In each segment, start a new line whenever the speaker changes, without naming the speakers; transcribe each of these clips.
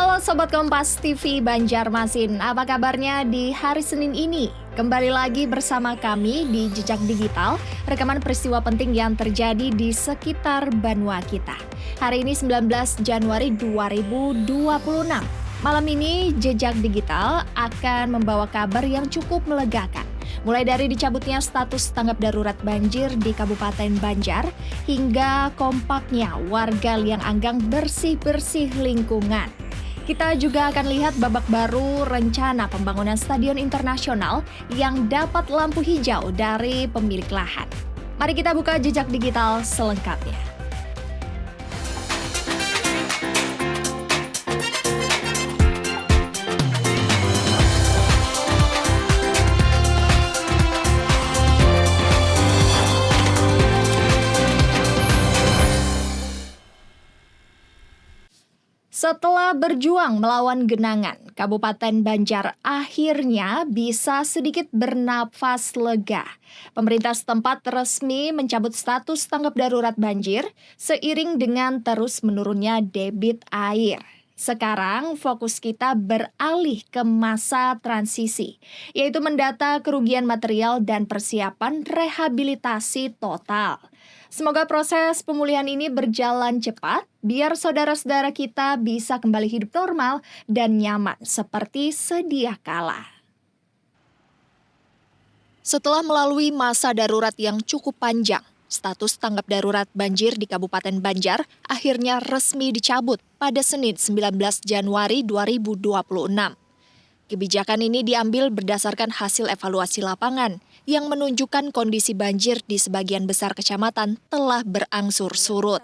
Halo Sobat Kompas TV Banjarmasin, apa kabarnya di hari Senin ini? Kembali lagi bersama kami di Jejak Digital, rekaman peristiwa penting yang terjadi di sekitar Banua kita. Hari ini 19 Januari 2026. Malam ini Jejak Digital akan membawa kabar yang cukup melegakan. Mulai dari dicabutnya status tanggap darurat banjir di Kabupaten Banjar, hingga kompaknya warga Liang Anggang bersih-bersih lingkungan. Kita juga akan lihat babak baru rencana pembangunan stadion internasional yang dapat lampu hijau dari pemilik lahan. Mari kita buka Jejak Digital selengkapnya. Setelah berjuang melawan genangan, Kabupaten Banjar akhirnya bisa sedikit bernafas lega. Pemerintah setempat resmi mencabut status tanggap darurat banjir seiring dengan terus menurunnya debit air. Sekarang fokus kita beralih ke masa transisi, yaitu mendata kerugian material dan persiapan rehabilitasi total. Semoga proses pemulihan ini berjalan cepat, biar saudara-saudara kita bisa kembali hidup normal dan nyaman seperti sedia kala. Setelah melalui masa darurat yang cukup panjang, status tanggap darurat banjir di Kabupaten Banjar akhirnya resmi dicabut pada Senin 19 Januari 2026. Kebijakan ini diambil berdasarkan hasil evaluasi lapangan yang menunjukkan kondisi banjir di sebagian besar kecamatan telah berangsur surut.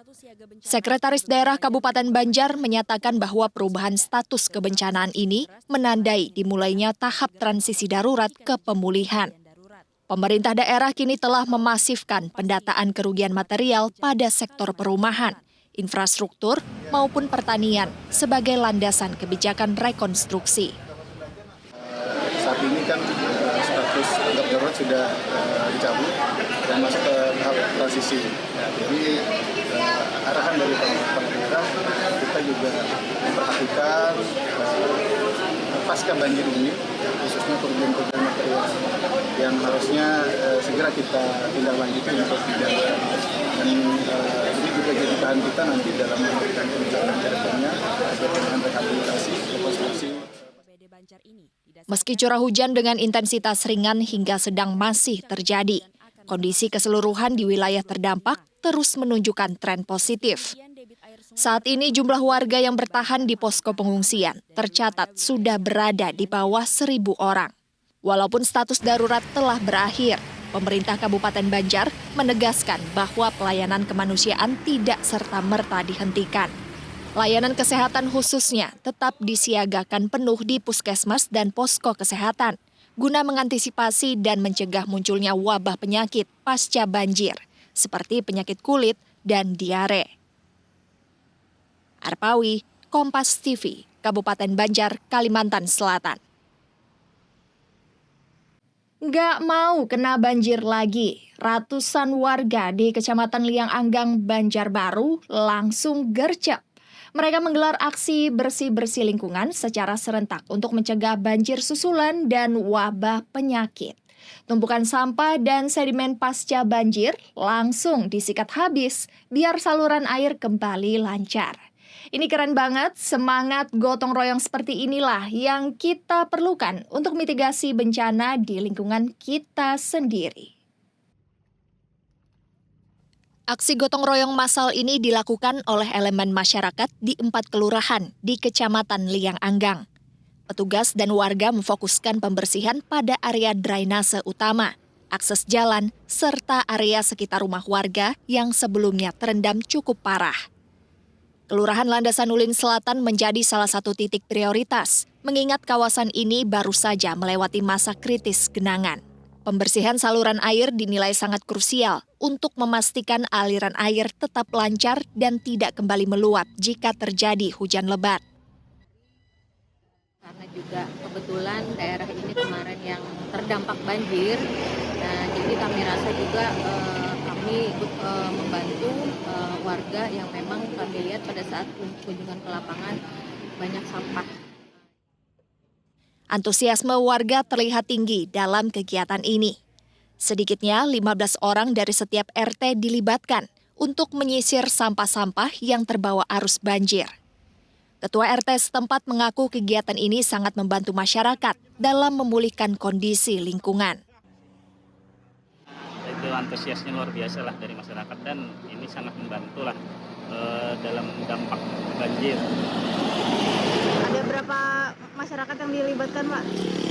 Sekretaris Daerah Kabupaten Banjar menyatakan bahwa perubahan status kebencanaan ini menandai dimulainya tahap transisi darurat ke pemulihan. Pemerintah daerah kini telah memasifkan pendataan kerugian material pada sektor perumahan, infrastruktur, maupun pertanian sebagai landasan kebijakan rekonstruksi.
Saat ini kan status tanggap darurat sudah dicabut dan masuk ke tahap transisi. Jadi arahan dari pemerintah kita juga memperhatikan pasca banjir ini, khususnya kerugian material yang harusnya segera kita tindak lanjuti untuk dijaga. Dan ini juga jadi bahan kita nanti dalam memberikan kebijakan kedepannya terkait dengan rehabilitasi, rekonstruksi.
Meski curah hujan dengan intensitas ringan hingga sedang masih terjadi, kondisi keseluruhan di wilayah terdampak terus menunjukkan tren positif. Saat ini jumlah warga yang bertahan di posko pengungsian tercatat sudah berada di bawah 1.000 orang. Walaupun status darurat telah berakhir, pemerintah Kabupaten Banjar menegaskan bahwa pelayanan kemanusiaan tidak serta-merta dihentikan. Layanan kesehatan khususnya tetap disiagakan penuh di puskesmas dan posko kesehatan guna mengantisipasi dan mencegah munculnya wabah penyakit pasca banjir seperti penyakit kulit dan diare. Arpawi, Kompas TV, Kabupaten Banjar, Kalimantan Selatan. Nggak mau kena banjir lagi, ratusan warga di Kecamatan Liang Anggang, Banjarbaru langsung gercep. Mereka menggelar aksi bersih-bersih lingkungan secara serentak untuk mencegah banjir susulan dan wabah penyakit. Tumpukan sampah dan sedimen pasca banjir langsung disikat habis biar saluran air kembali lancar. Ini keren banget, semangat gotong royong seperti inilah yang kita perlukan untuk mitigasi bencana di lingkungan kita sendiri. Aksi gotong royong massal ini dilakukan oleh elemen masyarakat di 4 kelurahan di Kecamatan Liang Anggang. Petugas dan warga memfokuskan pembersihan pada area drainase utama, akses jalan, serta area sekitar rumah warga yang sebelumnya terendam cukup parah. Kelurahan Landasan Ulin Selatan menjadi salah satu titik prioritas, mengingat kawasan ini baru saja melewati masa kritis genangan. Pembersihan saluran air dinilai sangat krusial untuk memastikan aliran air tetap lancar dan tidak kembali meluap jika terjadi hujan lebat.
Karena juga kebetulan daerah ini kemarin yang terdampak banjir, nah jadi kami rasa juga kami ikut membantu warga yang memang kami lihat pada saat kunjungan ke lapangan banyak sampah.
Antusiasme warga terlihat tinggi dalam kegiatan ini. Sedikitnya 15 orang dari setiap RT dilibatkan untuk menyisir sampah-sampah yang terbawa arus banjir. Ketua RT setempat mengaku kegiatan ini sangat membantu masyarakat dalam memulihkan kondisi lingkungan.
Itu antusiasnya luar biasa lah dari masyarakat dan ini sangat membantu lah dalam dampak banjir.
Ada berapa masyarakat yang dilibatkan, Pak?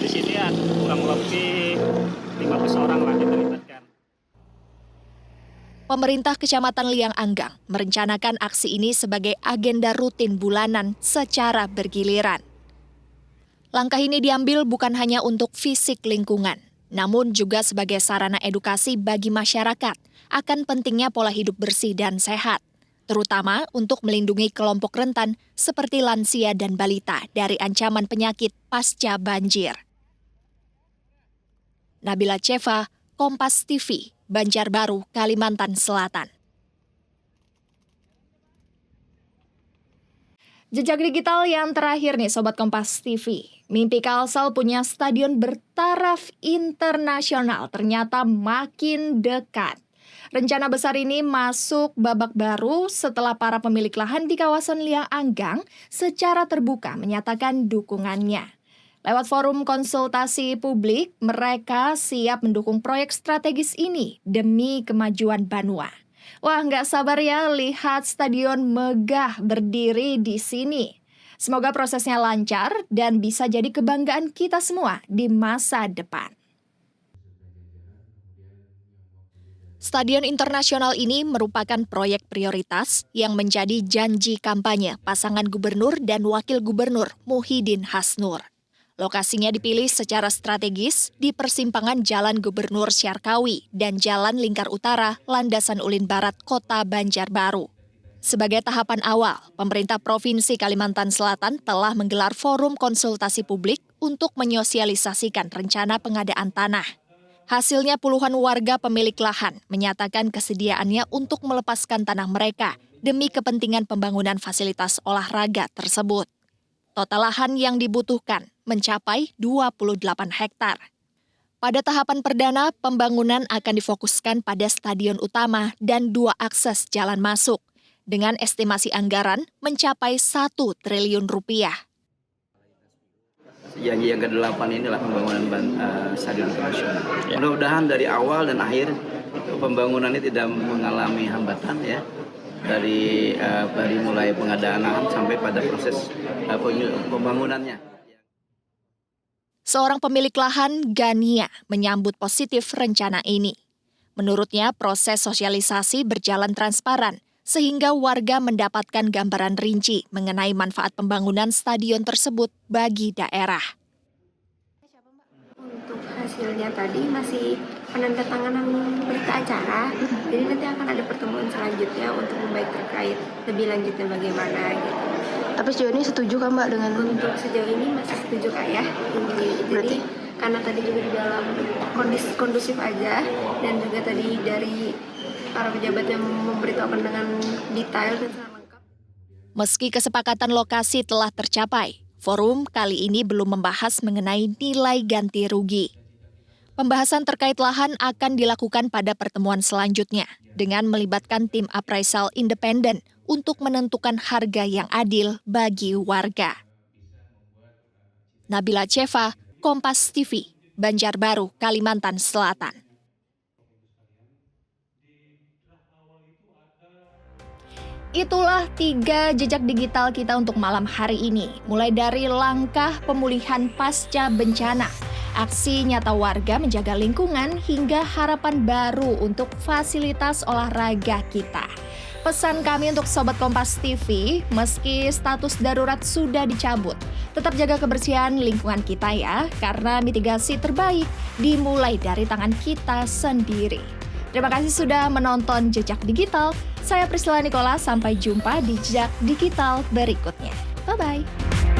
Di sini ada kurang lebih 15 orang lah kita libatkan.
Pemerintah Kecamatan Liang Anggang merencanakan aksi ini sebagai agenda rutin bulanan secara bergiliran. Langkah ini diambil bukan hanya untuk fisik lingkungan, namun juga sebagai sarana edukasi bagi masyarakat akan pentingnya pola hidup bersih dan sehat, terutama untuk melindungi kelompok rentan seperti lansia dan balita dari ancaman penyakit pasca banjir. Nabila Cheva, Kompas TV, Banjarbaru, Kalimantan Selatan. Jejak digital yang terakhir nih Sobat Kompas TV. Mimpi Kalsel punya stadion bertaraf internasional ternyata makin dekat. Rencana besar ini masuk babak baru setelah para pemilik lahan di kawasan Liang Anggang secara terbuka menyatakan dukungannya. Lewat forum konsultasi publik, mereka siap mendukung proyek strategis ini demi kemajuan Banua. Wah, nggak sabar ya lihat stadion megah berdiri di sini. Semoga prosesnya lancar dan bisa jadi kebanggaan kita semua di masa depan. Stadion internasional ini merupakan proyek prioritas yang menjadi janji kampanye pasangan gubernur dan wakil gubernur Muhyiddin Hasnur. Lokasinya dipilih secara strategis di persimpangan Jalan Gubernur Syarkawi dan Jalan Lingkar Utara, Landasan Ulin Barat, Kota Banjarbaru. Sebagai tahapan awal, pemerintah Provinsi Kalimantan Selatan telah menggelar forum konsultasi publik untuk menyosialisasikan rencana pengadaan tanah. Hasilnya puluhan warga pemilik lahan menyatakan kesediaannya untuk melepaskan tanah mereka demi kepentingan pembangunan fasilitas olahraga tersebut. Total lahan yang dibutuhkan mencapai 28 hektar. Pada tahapan perdana, pembangunan akan difokuskan pada stadion utama dan 2 akses jalan masuk, dengan estimasi anggaran mencapai 1 triliun rupiah.
Yang ke-8 inilah pembangunan stadion internasional. Mudah-mudahan dari awal dan akhir pembangunan ini tidak mengalami hambatan ya. Dari mulai pengadaan lahan sampai pada proses pembangunannya.
Seorang pemilik lahan, Gania, menyambut positif rencana ini. Menurutnya, proses sosialisasi berjalan transparan, sehingga warga mendapatkan gambaran rinci mengenai manfaat pembangunan stadion tersebut bagi daerah.
Untuk hasilnya tadi masih penandatanganan berita acara, jadi nanti akan ada pertemuan selanjutnya untuk membahas terkait lebih lanjutnya bagaimana gitu.
Tapi sejauh ini setuju kan Mbak dengan
Untuk sejauh ini masih setuju Kak ya. Jadi karena tadi juga di dalam kondisi kondusif aja dan juga tadi dari para pejabat yang memberitahukan dengan detail dan sangat lengkap.
Meski kesepakatan lokasi telah tercapai, forum kali ini belum membahas mengenai nilai ganti rugi. Pembahasan terkait lahan akan dilakukan pada pertemuan selanjutnya dengan melibatkan tim appraisal independen untuk menentukan harga yang adil bagi warga. Nabila Cheva, Kompas TV, Banjarbaru, Kalimantan Selatan. Itulah 3 jejak digital kita untuk malam hari ini. Mulai dari langkah pemulihan pasca bencana, aksi nyata warga menjaga lingkungan, hingga harapan baru untuk fasilitas olahraga kita. Pesan kami untuk Sobat Kompas TV, meski status darurat sudah dicabut, tetap jaga kebersihan lingkungan kita ya, karena mitigasi terbaik dimulai dari tangan kita sendiri. Terima kasih sudah menonton Jejak Digital. Saya Priscilla Nicola, sampai jumpa di Jejak Digital berikutnya. Bye-bye.